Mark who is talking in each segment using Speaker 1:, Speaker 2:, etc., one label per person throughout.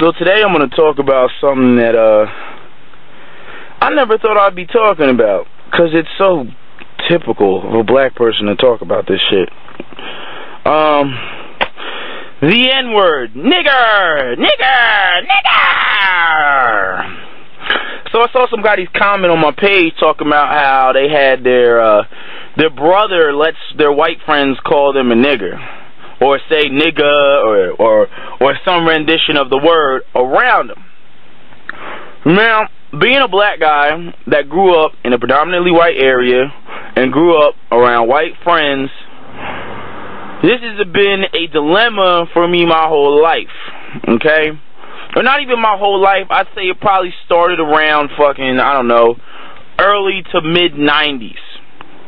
Speaker 1: So today I'm going to talk about something that I never thought I'd be talking about, because it's so typical of a black person to talk about this shit. The N-word. Nigger! Nigger! Nigger! So I saw somebody's comment on my page talking about how they had their brother lets their white friends call them a nigger, or say nigga, or some rendition of the word around them. Now, being a black guy that grew up in a predominantly white area and grew up around white friends, this has been a dilemma for me my whole life, okay? Or not even my whole life. I'd say it probably started around fucking, I don't know, early to mid-90s,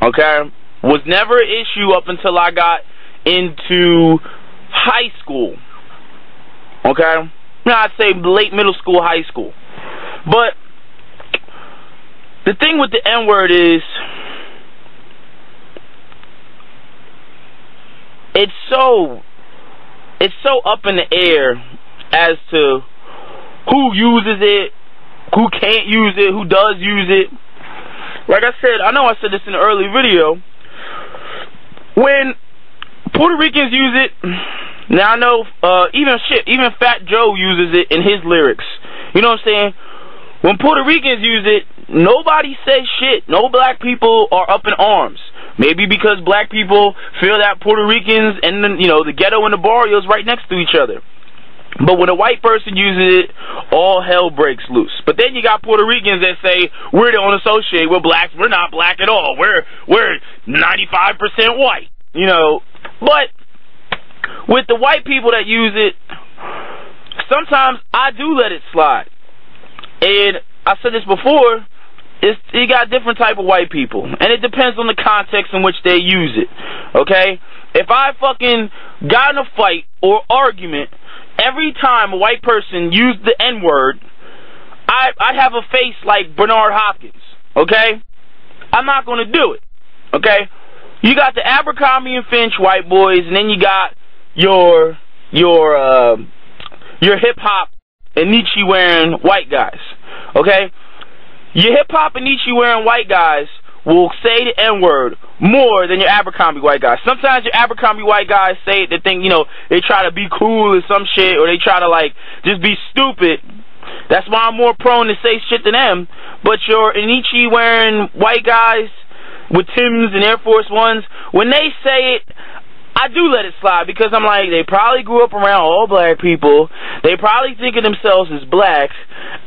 Speaker 1: okay? Was never an issue up until I got into high school, okay? Now I'd say late middle school, high school. But the thing with the N-word is, it's so up in the air as to who uses it, who can't use it, who does use it. Like I said, I know I said this in an early video, when Puerto Ricans use it, now I know even Fat Joe uses it in his lyrics. You know what I'm saying? When Puerto Ricans use it, nobody says shit. No black people are up in arms. Maybe because black people feel that Puerto Ricans and the ghetto and the barrios right next to each other. But when a white person uses it, all hell breaks loose. But then you got Puerto Ricans that say, we don't associate with blacks. We're not black at all. We're 95% white. But with the white people that use it, sometimes I do let it slide. And I said this before, you got different type of white people, and it depends on the context in which they use it, okay? If I fucking got in a fight or argument, every time a white person used the N-word, I'd have a face like Bernard Hopkins, okay? I'm not going to do it, okay? You got the Abercrombie and Finch white boys, and then you got your hip-hop and Nietzsche wearing white guys, okay? Your hip-hop and Nietzsche wearing white guys will say the N-word more than your Abercrombie white guys. Sometimes your Abercrombie white guys say it, they think, they try to be cool or some shit, or they try to, just be stupid. That's why I'm more prone to say shit than them. But your Nietzsche wearing white guys with Timbs and Air Force Ones, when they say it, I do let it slide, because I'm like, they probably grew up around all black people. They probably think of themselves as blacks,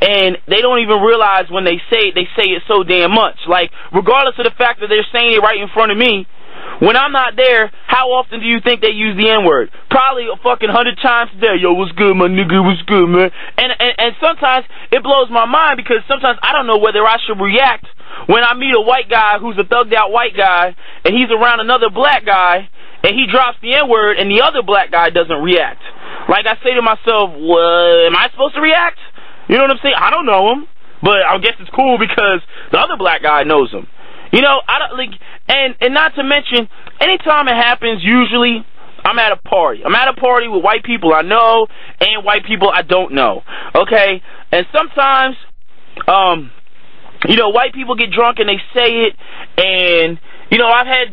Speaker 1: and they don't even realize when they say it so damn much. Like, regardless of the fact that they're saying it right in front of me, when I'm not there, how often do you think they use the N-word? Probably a fucking 100 times a day. Yo, what's good, my nigga, what's good, man? And sometimes it blows my mind, because sometimes I don't know whether I should react when I meet a white guy who's a thugged out white guy, and he's around another black guy, and he drops the N-word, and the other black guy doesn't react. Like, I say to myself, well, am I supposed to react? You know what I'm saying? I don't know him, but I guess it's cool because the other black guy knows him. I don't like, and not to mention, anytime it happens, usually I'm at a party. I'm at a party with white people I know and white people I don't know. Okay, and sometimes, white people get drunk and they say it, and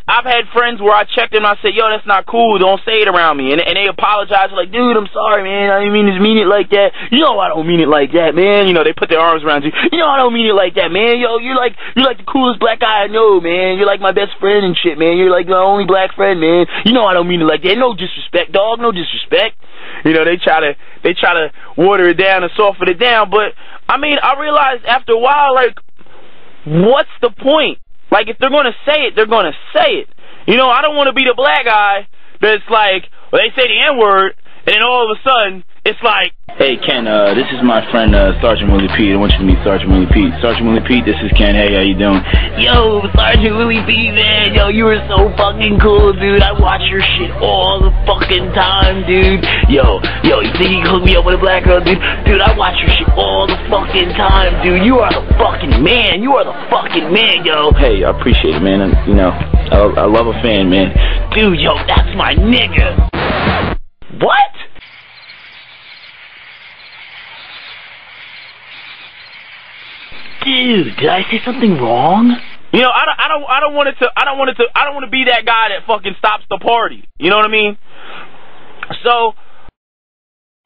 Speaker 1: I've had friends where I checked them and I said, yo, that's not cool, don't say it around me. And they apologize, like, dude, I'm sorry, man, I didn't mean it like that. I don't mean it like that, man. They put their arms around you. I don't mean it like that, man. Yo, you're like the coolest black guy I know, man. You're like my best friend and shit, man. You're like my only black friend, man. I don't mean it like that. No disrespect, dog, no disrespect. They try to water it down and soften it down, but I realized after a while, like, what's the point? Like, if they're going to say it, they're going to say it. I don't want to be the black guy that's like, well, they say the N-word, and then all of a sudden, it's like, hey, Ken, this is my friend, Sergeant Willie Pete. I want you to meet Sergeant Willie Pete. Sergeant Willie Pete, this is Ken. Hey, how you doing? Yo, Sergeant Willie Pete, man. Yo, you were so fucking cool, dude. I watch your shit all the fucking time, dude. Yo, you think you can hook me up with a black girl, dude? Dude, I watch your shit all the fucking time, dude. You are the fucking man. You are the fucking man, yo. Hey, I appreciate it, man. I love a fan, man. Dude, yo, that's my nigga. What?
Speaker 2: Dude, did I say something wrong?
Speaker 1: You know, I don't want to be that guy that fucking stops the party. You know what I mean? So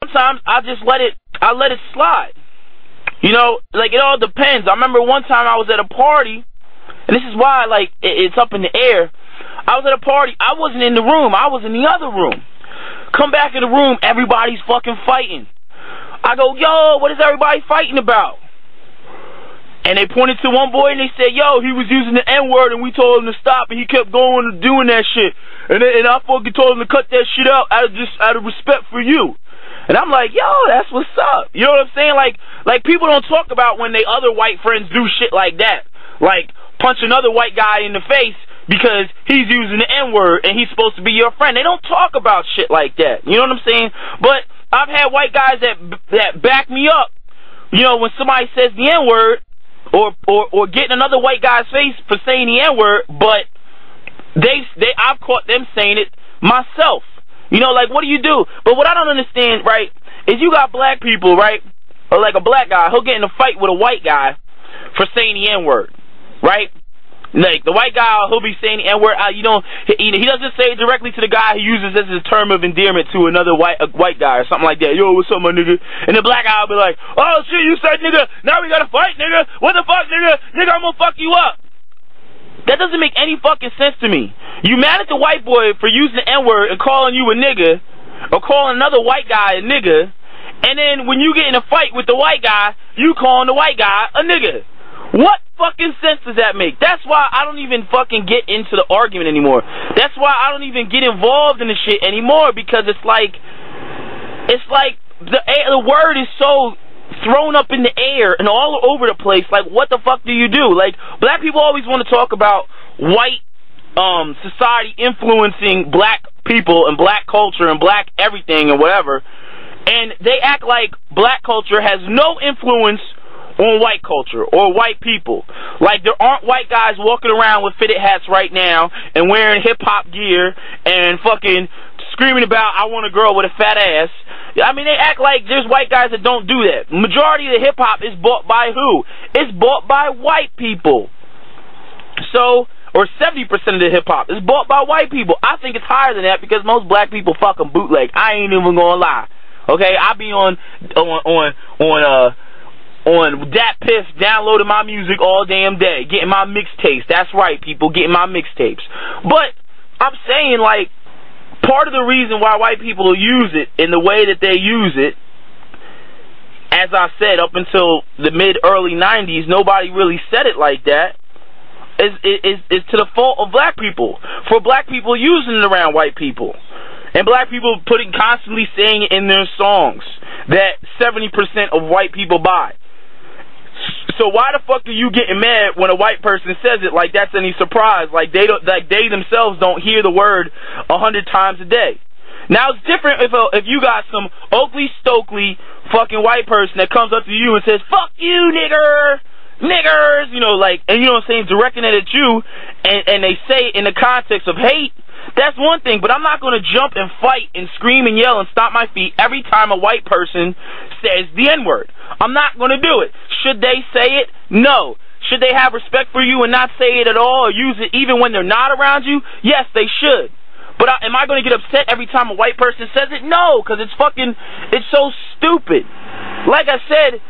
Speaker 1: sometimes I let it slide. You know, like, it all depends. I remember one time I was at a party, and this is why, like, it's up in the air. I was at a party. I wasn't in the room. I was in the other room. Come back in the room, everybody's fucking fighting. I go, yo, what is everybody fighting about? And they pointed to one boy and they said, yo, he was using the N-word and we told him to stop and he kept going and doing that shit. And I fucking told him to cut that shit out out of respect for you. And I'm like, yo, that's what's up. You know what I'm saying? Like people don't talk about when they other white friends do shit like that. Like punch another white guy in the face because he's using the N-word and he's supposed to be your friend. They don't talk about shit like that. You know what I'm saying? But I've had white guys that back me up. You know, when somebody says the N-word, or getting another white guy's face for saying the N-word, but I've caught them saying it myself. You know, like, what do you do? But what I don't understand, right, is you got black people, right, or like a black guy, he'll get in a fight with a white guy for saying the N-word, right? Like, the white guy, he'll be saying the N-word, he doesn't say it directly to the guy, he uses this as a term of endearment to another white guy or something like that. Yo, what's up, my nigga? And the black guy will be like, oh, shit, you said nigga, now we gotta fight, nigga. What the fuck, nigga? Nigga, I'm gonna fuck you up. That doesn't make any fucking sense to me. You mad at the white boy for using the N-word and calling you a nigga, or calling another white guy a nigga, and then when you get in a fight with the white guy, you calling the white guy a nigga. What fucking sense does that make? That's why I don't even fucking get into the argument anymore. That's why I don't even get involved in the shit anymore, because it's like the word is so thrown up in the air and all over the place. Like, what the fuck do you do? Like, black people always want to talk about white society influencing black people and black culture and black everything and whatever, and they act like black culture has no influence on white culture or white people. Like, there aren't white guys walking around with fitted hats right now and wearing hip-hop gear and fucking screaming about, I want a girl with a fat ass. I mean, they act like there's white guys that don't do that. Majority of the hip-hop is bought by who? It's bought by white people. So, or 70% of the hip-hop is bought by white people. I think it's higher than that because most black people fucking bootleg. I ain't even gonna lie. Okay, I be on Dat Piff, downloading my music all damn day, getting my mixtapes. That's right, people, getting my mixtapes. But I'm saying, like, part of the reason why white people use it in the way that they use it, as I said, up until the mid-early 90s, nobody really said it like that, is to the fault of black people. For black people using it around white people. And black people constantly saying it in their songs that 70% of white people buy. So why the fuck are you getting mad when a white person says it like that's any surprise? Like they themselves don't hear the word 100 times a day. Now it's different if you got some Oakley Stokely fucking white person that comes up to you and says, fuck you, niggers, you know, like, and you know what I'm saying, directing it at you, and they say it in the context of hate. That's one thing, but I'm not going to jump and fight and scream and yell and stomp my feet every time a white person says the N-word. I'm not going to do it. Should they say it? No. Should they have respect for you and not say it at all or use it even when they're not around you? Yes, they should. But am I going to get upset every time a white person says it? No, because it's so stupid. Like I said,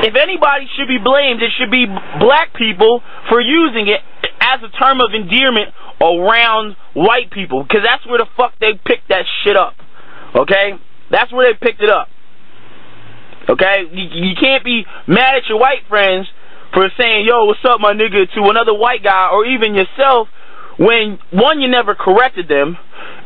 Speaker 1: if anybody should be blamed, it should be black people for using it as a term of endearment around white people, because that's where the fuck they picked that shit up. Okay? That's where they picked it up. Okay? You can't be mad at your white friends for saying, yo, what's up, my nigga, to another white guy, or even yourself, when, one, you never corrected them,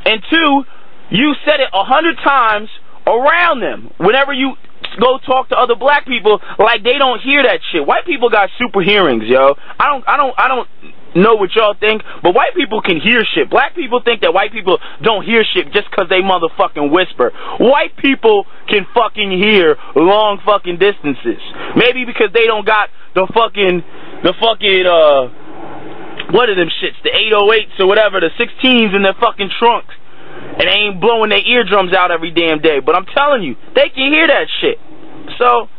Speaker 1: and two, you said it 100 times around them. Whenever you go talk to other black people, like they don't hear that shit. White people got super hearings, yo. I don't know what y'all think, but white people can hear shit. Black people think that white people don't hear shit just because they motherfucking whisper. White people can fucking hear long fucking distances. Maybe because they don't got the fucking what are them shits, the 808s or whatever, the 16s in their fucking trunks, and they ain't blowing their eardrums out every damn day. But I'm telling you, they can hear that shit. So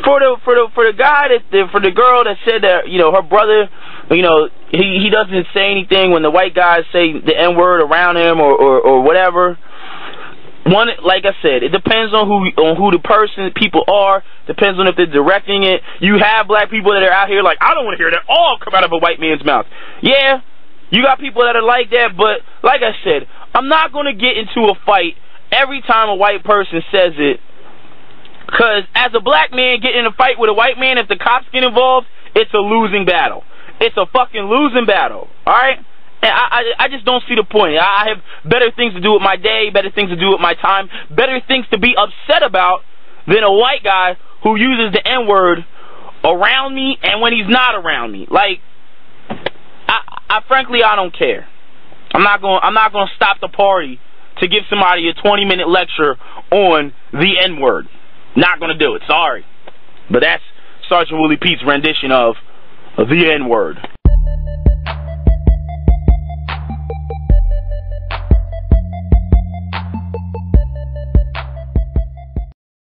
Speaker 1: For the guy for the girl that said that, you know, her brother, you know, he doesn't say anything when the white guys say the N-word around him or whatever. One, like I said, it depends on who the people are. Depends on if they're directing it. You have black people that are out here like, I don't want to hear that all come out of a white man's mouth. Yeah, you got people that are like that, but like I said, I'm not going to get into a fight every time a white person says it. Because as a black man getting in a fight with a white man, if the cops get involved, it's a losing battle. It's a fucking losing battle. Alright? And I just don't see the point. I have better things to do with my day, better things to do with my time, better things to be upset about than a white guy who uses the N-word around me and when he's not around me. Like, frankly, I don't care. I'm not going to stop the party to give somebody a 20-minute lecture on the N-word. Not going to do it. Sorry. But that's Sergeant Willie Pete's rendition of the N-word.